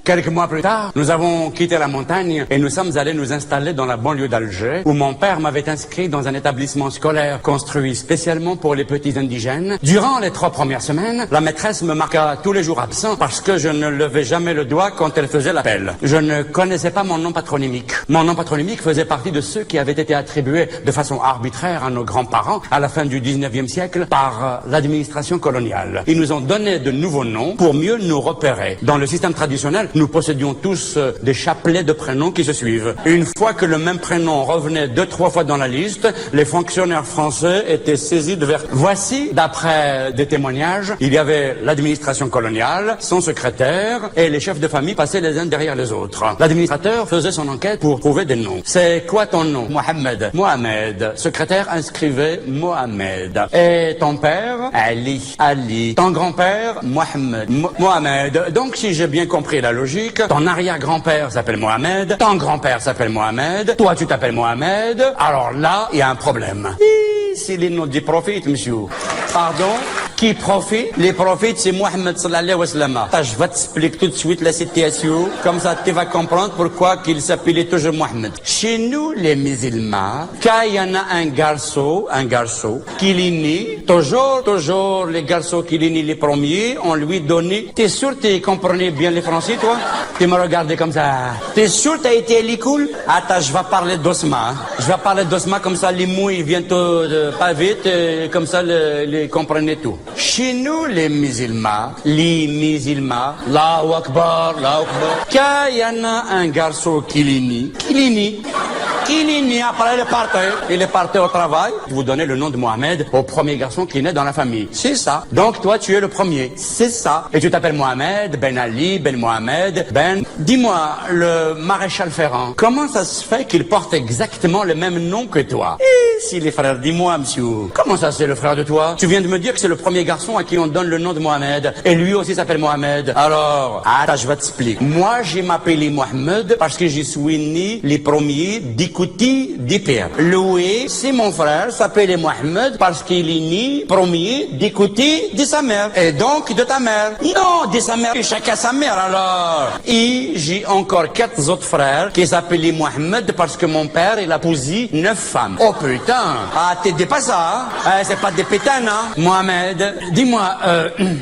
Quelques mois plus tard, nous avons quitté la montagne et nous sommes allés nous installer dans la banlieue d'Alger, où mon père m'avait inscrit dans un établissement scolaire construit spécialement pour les petits indigènes. Durant les 3 premières semaines, la maîtresse me marqua tous les jours absent parce que je ne levais jamais le doigt quand elle faisait l'appel. Je ne connaissais pas mon nom patronymique. Mon nom patronymique faisait partie de ceux qui avaient été attribués de façon arbitraire à nos grands-parents à la fin du 19e siècle par l'administration coloniale. Ils nous ont donné de nouveaux noms pour mieux nous repérer. Dans le système traditionnel, nous possédions tous des chapelets de prénoms qui se suivent. Une fois que le même prénom revenait 2-3 fois dans la liste, les fonctionnaires français étaient saisis de vertige. Voici, d'après des témoignages, il y avait l'administration coloniale, son secrétaire, et les chefs de famille passaient les uns derrière les autres. L'administrateur faisait son enquête pour trouver des noms. C'est quoi ton nom? Mohamed. Mohamed. Secrétaire inscrivait Mohamed. Et ton père? Ali. Ali. Ton grand-père? Mohamed. Mohamed. Donc, si j'ai bien compris la logique, ton arrière-grand-père s'appelle Mohamed, ton grand-père s'appelle Mohamed, toi tu t'appelles Mohamed, alors là, il y a un problème. C'est les noms des prophètes, monsieur. Pardon? Qui profite? Les prophètes, c'est Mohamed sallallahu alayhi wa sallam. Je vais t'expliquer tout de suite la situation. Comme ça, tu vas comprendre pourquoi qu'il s'appelait toujours Mohamed. Chez nous, les musulmans, quand il y en a un garçon qui est né, toujours, les garçons qui est né les premiers, on lui donnait. T'es sûr que tu comprenais bien les français, toi? Tu me regardais comme ça. T'es sûr que tu as été à l'école? Attends, je vais parler doucement. Je vais parler doucement, comme ça, les mots, ils viennent pas vite, comme ça, les comprenez tout. Chez nous, les musulmans, Allahu Akbar, quand il y en a un garçon qui est né, après il est parti au travail, vous donnez le nom de Mohamed au premier garçon qui est né dans la famille. C'est ça. Donc toi, tu es le premier. C'est ça. Et tu t'appelles Mohamed, Ben Ali, Ben Mohamed, Ben... Dis-moi, le maréchal Ferrand, comment ça se fait qu'il porte exactement le même nom que toi? Si les frères, dis-moi, monsieur, comment ça c'est le frère de toi? Tu viens de me dire que c'est le premier garçon à qui on donne le nom de Mohamed. Et lui aussi s'appelle Mohamed. Alors, attends, je vais t'expliquer. Moi, j'ai m'appelé Mohamed parce que je suis né les premiers d'Ikouti d'Ipir. Louis, c'est mon frère, s'appelait Mohamed parce qu'il est né premier d'Ikouti de sa mère. Et donc de ta mère. Non, de sa mère. Chacun sa mère, alors. Et j'ai encore 4 autres frères qui s'appelaient Mohamed parce que mon père, il a posé 9 femmes. Oh putain. Ah, t'es pas ça, hein? C'est pas des pétanes, hein? Mohamed, dis-moi,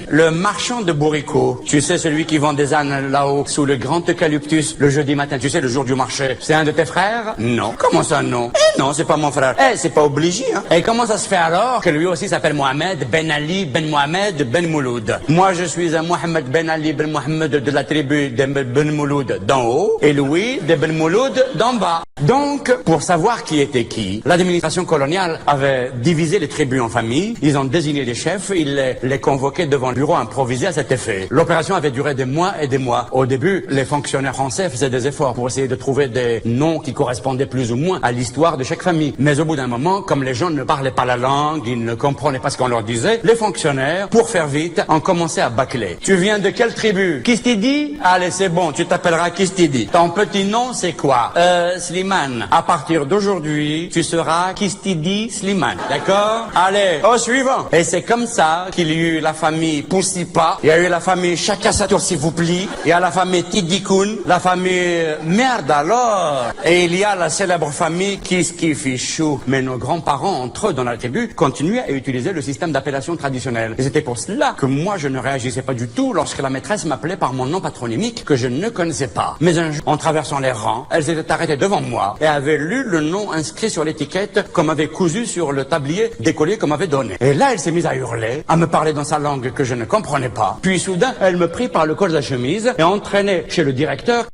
le marchand de Bourrico, tu sais, celui qui vend des ânes là-haut, sous le grand eucalyptus, le jeudi matin, tu sais, le jour du marché, c'est un de tes frères? Non. Comment ça, non? Non, c'est pas mon frère. C'est pas obligé, hein? Et comment ça se fait alors que lui aussi s'appelle Mohamed, Ben Ali, Ben Mohamed, Ben Mouloud? Moi, je suis un Mohamed Ben Ali, Ben Mohamed de la tribu de Ben Mouloud d'en haut, et Louis de Ben Mouloud d'en bas. Donc, pour savoir qui était qui, l'administration coloniale avait divisé les tribus en familles, ils ont désigné les chefs, ils les convoquaient devant le bureau improvisé à cet effet. L'opération avait duré des mois et des mois. Au début, les fonctionnaires français faisaient des efforts pour essayer de trouver des noms qui correspondaient plus ou moins à l'histoire de chaque famille. Mais au bout d'un moment, comme les gens ne parlaient pas la langue, ils ne comprenaient pas ce qu'on leur disait, les fonctionnaires, pour faire vite, ont commencé à bâcler. Tu viens de quelle tribu? Kistidi? Allez, c'est bon, tu t'appelleras Kistidi. Ton petit nom, c'est quoi? Slimane. À partir d'aujourd'hui, tu seras Kistidi Slimane. D'accord? Allez, au suivant. Et c'est comme ça qu'il y a eu la famille Poussipa, il y a eu la famille Chacun sa tour s'il vous plaît, il y a la famille Tidikoun, la famille Merde alors, et il y a la célèbre famille Kiskifichou. Mais nos grands-parents, entre eux dans la tribu, continuaient à utiliser le système d'appellation traditionnel. Et c'était pour cela que moi je ne réagissais pas du tout lorsque la maîtresse m'appelait par mon nom patronymique que je ne connaissais pas. Mais un jour, en traversant les rangs, elle s'était arrêtée devant moi et avait lu le nom inscrit sur l'étiquette qu'on m'avait cousu sur le tablier décollé qu'on m'avait donné. Et là, elle s'est mise à hurler, à me parler dans sa langue que je ne comprenais pas. Puis soudain, elle me prit par le col de la chemise et entraînait chez le directeur